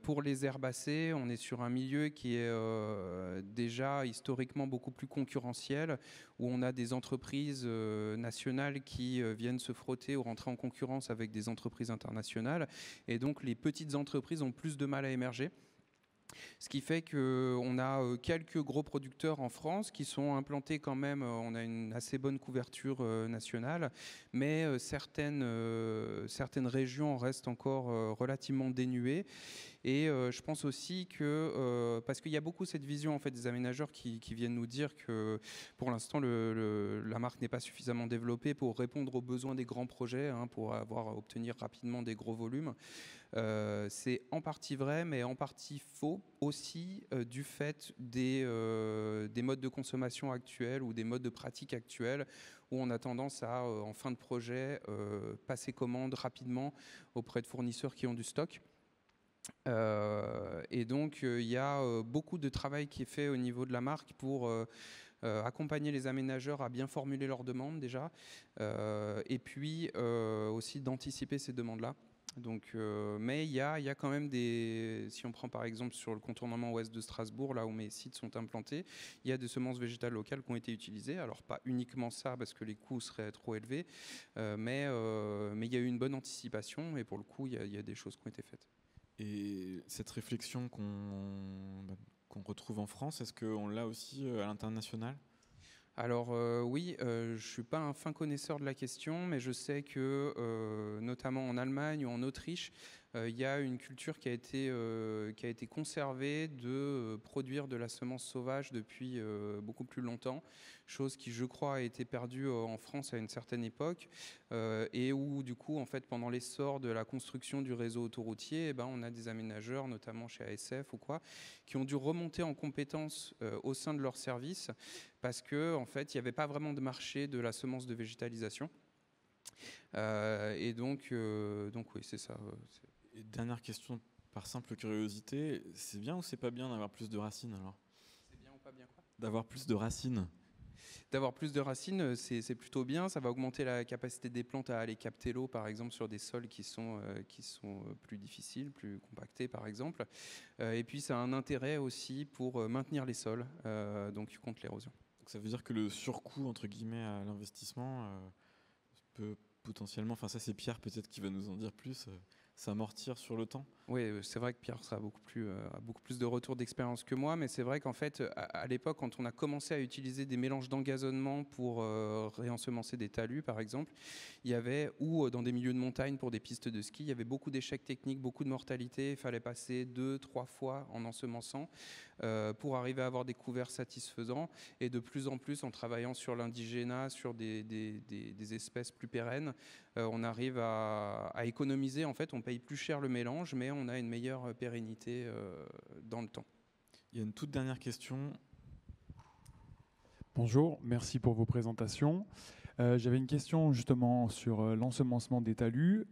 Pour les herbacées, on est sur un milieu qui est déjà historiquement beaucoup plus concurrentiel, où on a des entreprises nationales qui viennent se frotter ou rentrer en concurrence avec des entreprises internationales. Et donc les petites entreprises ont plus de mal à émerger. Ce qui fait qu'on a quelques gros producteurs en France qui sont implantés quand même, on a une assez bonne couverture nationale, mais certaines régions restent encore relativement dénuées. Et je pense aussi que, parce qu'il y a beaucoup cette vision en fait, des aménageurs qui viennent nous dire que pour l'instant la marque n'est pas suffisamment développée pour répondre aux besoins des grands projets, pour obtenir rapidement des gros volumes. C'est en partie vrai, mais en partie faux aussi du fait des modes de consommation actuels ou des modes de pratique actuels où on a tendance à, en fin de projet, passer commande rapidement auprès de fournisseurs qui ont du stock. Et donc il y a beaucoup de travail qui est fait au niveau de la marque pour accompagner les aménageurs à bien formuler leurs demandes déjà, et puis aussi d'anticiper ces demandes-là. Donc, mais il y a quand même si on prend par exemple sur le contournement ouest de Strasbourg, là où mes sites sont implantés, il y a des semences végétales locales qui ont été utilisées. Alors pas uniquement ça parce que les coûts seraient trop élevés, mais il y a eu une bonne anticipation et pour le coup il y a des choses qui ont été faites. Et cette réflexion qu'on retrouve en France, est-ce qu'on l'a aussi à l'international ? Alors oui, je ne suis pas un fin connaisseur de la question, mais je sais que notamment en Allemagne ou en Autriche, il y a une culture qui a été conservée de produire de la semence sauvage depuis beaucoup plus longtemps, chose qui je crois a été perdue en France à une certaine époque, et où du coup en fait pendant l'essor de la construction du réseau autoroutier, on a des aménageurs, notamment chez ASF ou quoi, qui ont dû remonter en compétences au sein de leur service parce que en fait il n'y avait pas vraiment de marché de la semence de végétalisation. Et donc oui, c'est ça. Et dernière question, par simple curiosité, c'est bien ou c'est pas bien d'avoir plus de racines alors ? C'est bien ou pas bien quoi ? D'avoir plus de racines. D'avoir plus de racines, c'est plutôt bien. Ça va augmenter la capacité des plantes à aller capter l'eau, par exemple, sur des sols qui sont plus difficiles, plus compactés, par exemple. Et puis, ça a un intérêt aussi pour maintenir les sols, donc contre l'érosion. Donc ça veut dire que le surcoût, entre guillemets, à l'investissement peut potentiellement, enfin ça c'est Pierre peut-être qui va nous en dire plus, s'amortir sur le temps. Oui, c'est vrai que Pierre a beaucoup plus de retours d'expérience que moi, mais c'est vrai qu'en fait, à l'époque, quand on a commencé à utiliser des mélanges d'engazonnement pour réensemencer des talus, par exemple, il y avait, ou dans des milieux de montagne pour des pistes de ski, il y avait beaucoup d'échecs techniques, beaucoup de mortalité, il fallait passer 2-3 fois en ensemençant pour arriver à avoir des couverts satisfaisants, et de plus en plus, en travaillant sur l'indigénat, sur des espèces plus pérennes, on arrive à économiser, en fait, on paye plus cher le mélange, mais on a une meilleure pérennité dans le temps. Il y a une toute dernière question. Bonjour, merci pour vos présentations. J'avais une question justement sur l'ensemencement des talus,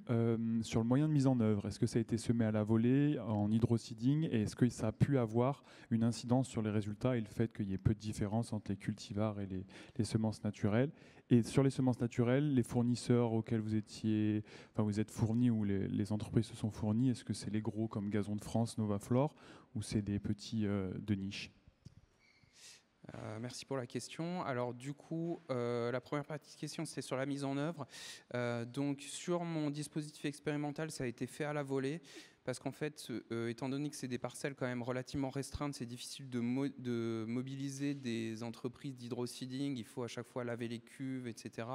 sur le moyen de mise en œuvre. Est-ce que ça a été semé à la volée, en hydroseeding, et est-ce que ça a pu avoir une incidence sur les résultats et le fait qu'il y ait peu de différence entre les cultivars et les semences naturelles? Et sur les semences naturelles, les fournisseurs auxquels vous êtes fournis, ou les entreprises se sont fournies, est-ce que c'est les gros comme Gazon de France, Novaflor, ou c'est des petits de niche? Merci pour la question. Alors du coup, la première partie de question, c'est sur la mise en œuvre. Donc sur mon dispositif expérimental, ça a été fait à la volée, parce qu'en fait, étant donné que c'est des parcelles quand même relativement restreintes, c'est difficile de mobiliser des entreprises d'hydroseeding. Il faut à chaque fois laver les cuves, etc.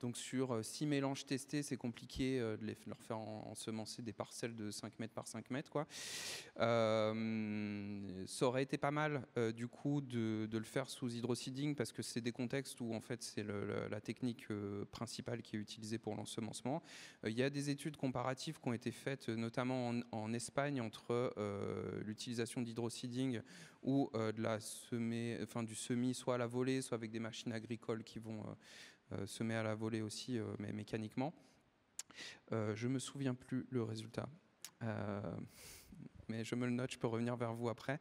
Donc sur 6 mélanges testés, c'est compliqué de leur faire ensemencer des parcelles de 5 mètres par 5 mètres, quoi. Ça aurait été pas mal du coup de le faire sous hydroseeding, parce que c'est des contextes où en fait c'est la technique principale qui est utilisée pour l'ensemencement. Il y a des études comparatives qui ont été faites notamment en Espagne entre l'utilisation d'hydroseeding ou du semis soit à la volée, soit avec des machines agricoles qui vont semer à la volée aussi, mais mécaniquement. Je me souviens plus le résultat. Mais je me le note, je peux revenir vers vous après.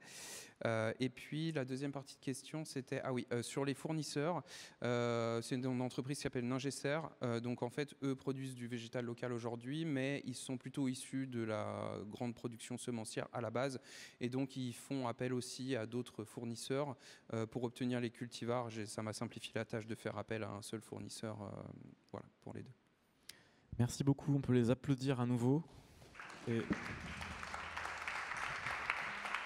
Et puis la deuxième partie de question, c'était sur les fournisseurs. C'est une entreprise qui s'appelle Ningesser. Donc en fait, eux produisent du végétal local aujourd'hui, mais ils sont plutôt issus de la grande production semencière à la base. Et donc ils font appel aussi à d'autres fournisseurs pour obtenir les cultivars. Ça m'a simplifié la tâche de faire appel à un seul fournisseur. Voilà, pour les deux. Merci beaucoup, on peut les applaudir à nouveau. Et